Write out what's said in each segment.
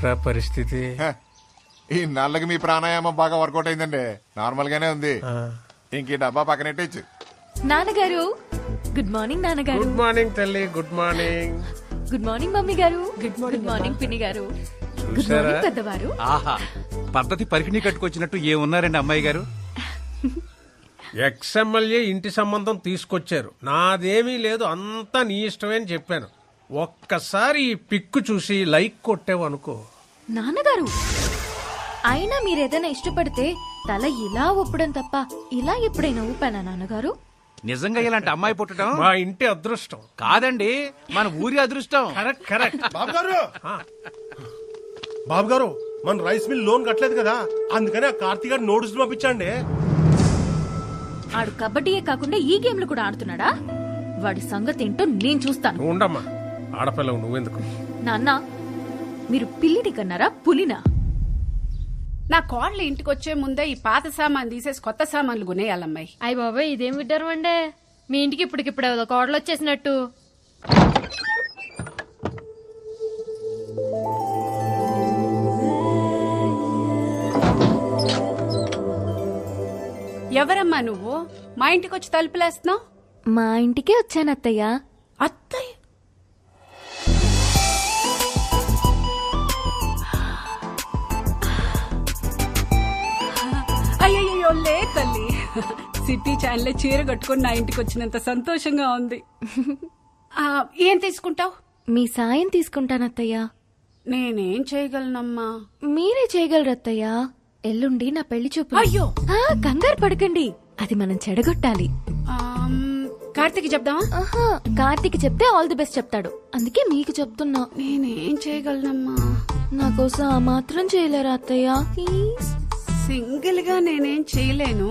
ఏంట్రా పరిస్థితి? ఈ నల్లకి మీ ప్రాణాయామం బాగా వర్కౌట్ అయిందండి. నార్మల్ గానే ఉంది. ఇంక ఈ డబ్బా పక్కనెట్టచ్చు. నాన్నగారు గుడ్ మార్నింగ్. నాన్నగారు గుడ్ మార్నింగ్ తల్లి. Good morning. Good morning mummy గారు. గుడ్ మార్నింగ్ పిన్ని గారు. గుడ్ మార్నింగ్ పెద్దవారు. ఆహా, పద్ధతి పరికిణి కట్టుకొచ్చినట్టు ఏమున్నారండి అమ్మాయి గారు? ఎక్స్ఎమ్మెల్యే ఇంటి సంబంధం తీసుకొచ్చారు. నాదేమీ లేదు, అంతా నీ ఇష్టమే అని చెప్పాను. ఒక్కసారి ఈ పిక్కు చూసి లైక్ కొట్టావు అనుకో. నాన్నగారు అయినా మీరేదైనా ఇష్టపడితే తల ఇలా ఊపడం తప్ప ఇలా ఎప్పుడైనా ఊపానా నాన్నగారు? నిజంగా ఇలాంటి అమ్మాయి పుట్టడం మా ఇంటి అదృష్టం కాదండి, మన ఊరి అదృష్టం. Correct correct. బాబు గారు మన రైస్ మిల్ లోన్ కట్టలేదు కదా, అందుకని ఆ కార్తీక్ గారు నోటీసులు పంపించండి. ఆడు కబడ్డీయే కాకుండా ఈ గేమ్లు కూడా ఆడుతున్నాడా? వాడి సంగతి ఏంటో నేను చూస్తాను. నువ్వు ఉండమ్మా, ఆడపిల్లవు నువ్వెందుకు? నాన్న మీరు పిల్లిని కన్నారా పులినా? నా కోడలు ఇంటికి వచ్చే ముందే ఈ పాత సామాన్ తీసేసి కొత్త సామాన్లు కొనేయాలమ్మాయి. అయ్య బాబాయ్ ఇదేం విడ్డారు అండే, మీ ఇంటికి ఇప్పటికిప్పుడు కోడలు వచ్చేసినట్టు. ఎవరమ్మా నువ్వు మా ఇంటికి వచ్చి తలుపులేస్తున్నావు? మా ఇంటికే వచ్చాను అత్తయ్య. అత్తయ్య అయ్యయ్యో లే తల్లి, సిటీ ఛానల్ చీర కట్టుకుని నా ఇంటికి వచ్చినంత సంతోషంగా ఉంది. ఏం తీసుకుంటావు? మీ సాయం తీసుకుంటాను అత్తయ్య. నేనేం చేయగలనమ్మా? మీరే చేయగలరు అత్తయ్య. ఎల్లుండి నా పెళ్లి చూపు. అయ్యో కంగారు పడకండి, అది మనం చెడగొట్టాలి. కార్తీక్ చెప్దామా? ఆహా, కార్తీక్ చెప్తే ఆల్ ది బెస్ట్ చెప్తాడు, అందుకే మీకు చెప్తున్నా. నేనేం చేయగలనమ్మా? నా కోసం ఆ మాత్రం చేయలేరా అత్తయ్య ప్లీజ్? సింగిల్ గా నేనేం చేయలేను.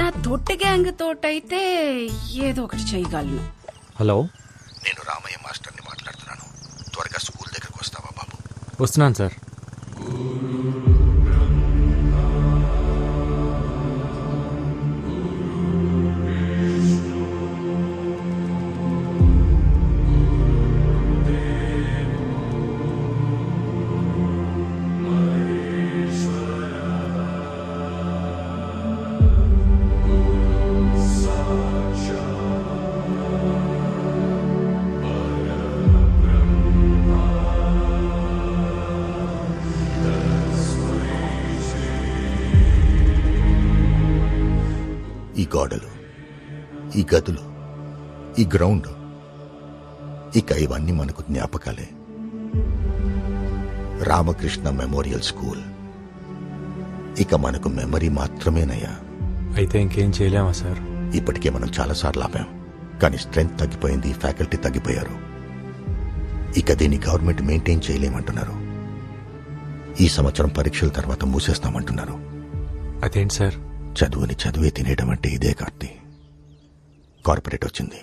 నా తొట్టి గ్యాంగ్ తోటైతే ఏదో ఒకటి చేయగలను. హలో, నేను రామయ్య మాస్టర్ని మాట్లాడుతున్నాను. త్వరగా స్కూల్ దగ్గరకు వస్తావా బాబు? వస్తున్నాను సార్. ఈ గోడలు, ఈ గదులు, ఈ గ్రౌండ్, ఇక ఇవన్నీ మనకు జ్ఞాపకాలే. రామకృష్ణ మెమోరియల్ స్కూల్ ఇక మనకు మెమరీ మాత్రమేనయ్యా. అయితే ఇంకేం చేయలేమా సార్? ఇప్పటికే మనం చాలాసార్లు ఆపాం, కానీ స్ట్రెంగ్త్ తగ్గిపోయింది, ఫ్యాకల్టీ తగ్గిపోయారు. ఇక దీన్ని గవర్నమెంట్ మెయింటైన్ చేయలేమంటున్నారు. ఈ సంవత్సరం పరీక్షల తర్వాత మూసేస్తామంటున్నారు. అదేంటి సార్? చదువుని చదువే తినేయడం అంటే ఇదే కార్తీ. కార్పొరేట్ వచ్చింది,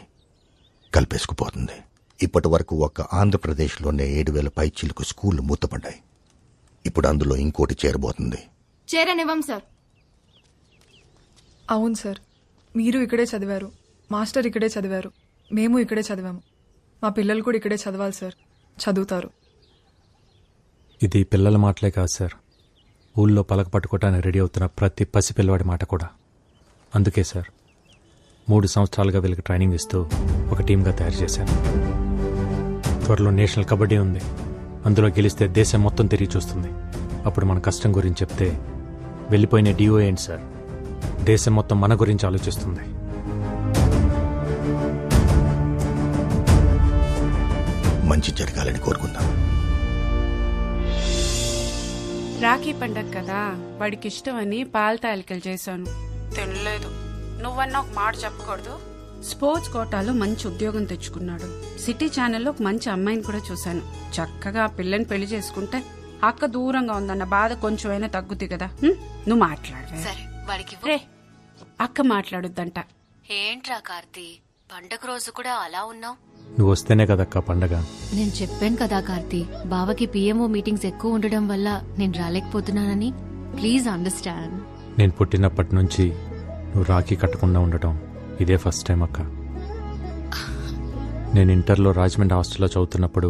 కలిపేసుకుపోతుంది. ఇప్పటి వరకు ఒక్క ఆంధ్రప్రదేశ్లోనే 7,000 పైచిలకు స్కూళ్లు మూతపడ్డాయి. ఇప్పుడు అందులో ఇంకోటి చేరబోతుంది. చేరనివ్వం సార్. అవును సార్, మీరు ఇక్కడే చదివారు, మాస్టర్ ఇక్కడే చదివారు, మేము ఇక్కడే చదివాము. మా పిల్లలు కూడా ఇక్కడే చదవాలి సార్, చదువుతారు. ఇది పిల్లల మాటలే కాదు సార్, ఊళ్ళో పలక పట్టుకోవటానికి రెడీ అవుతున్న ప్రతి పసిపిల్లవాడి మాట కూడా. అందుకే సార్ 3 సంవత్సరాలుగా వీళ్ళకి ట్రైనింగ్ ఇస్తూ ఒక టీమ్గా తయారు చేశాను. త్వరలో నేషనల్ కబడ్డీ ఉంది, అందులో గెలిస్తే దేశం మొత్తం తిరిగి చూస్తుంది. అప్పుడు మన కష్టం గురించి చెప్తే వెళ్ళిపోయిన డిఓ ఏంటి సార్, దేశం మొత్తం మన గురించి ఆలోచిస్తుంది. మంచి జరగాలని కోరుకుందాం. రాఖీ పండగ కదా, వాడికి ఇష్టమని పాల తాలికలు చేశాను, తినలేదు. నువ్వన్నా ఒక మాట చెప్పకూడదు. స్పోర్ట్స్ కోటాలో మంచి ఉద్యోగం తెచ్చుకున్నాడు. సిటీ ఛానల్లో ఒక మంచి అమ్మాయిని కూడా చూశాను. చక్కగా ఆ పిల్లని పెళ్లి చేసుకుంటే అక్క దూరంగా ఉందన్న బాధ కొంచెమైనా తగ్గుద్ది కదా. నువ్వు మాట్లాడవే. సరే వాడికి రే, అక్క మాట్లాడుద్దంట. ఏంట్రా కార్తీ, పండగ రోజు కూడా అలా ఉన్నావు? నువ్వు వస్తేనే కదక్క పండగ. నేను చెప్పాను కదా కార్తీ, బావకి పిఎంఓ మీటింగ్స్ ఎక్కువ ఉండడం వల్ల నేను రాలేకపోతున్నానని. Please understand. నేను పుట్టినప్పటి నుంచి నువ్వు రాఖీ కట్టకుండా ఉండటం ఇదే ఫస్ట్ టైం అక్క. నేను ఇంటర్లో రాజమండ్రి హాస్టల్లో చదువుతున్నప్పుడు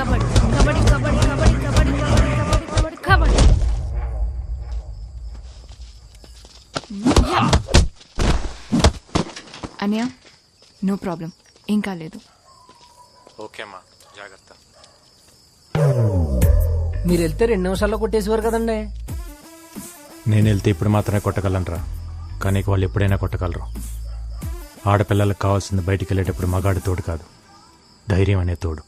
కబడ్డీ కబడ్డీ కబడ్డీ కబడ్డీ కబడ్డీ కబడ్డీ కబడ్డీ కబడ్డీ. అనియా నో ప్రాబ్లం, ఏం కాలేదు. ఓకే అమ్మా, జాగ్రత్త. మీరు వెళ్తే 2 నిమిషాల్లో కొట్టేసేవారు కదండి. నేను వెళ్తే ఇప్పుడు మాత్రమే కొట్టగలనరా, కానీ వాళ్ళు ఎప్పుడైనా కొట్టగలరు. ఆడపిల్లలకు కావాల్సింది బయటికి వెళ్ళేటప్పుడు మగాడు తోడు కాదు, ధైర్యం అనే తోడు.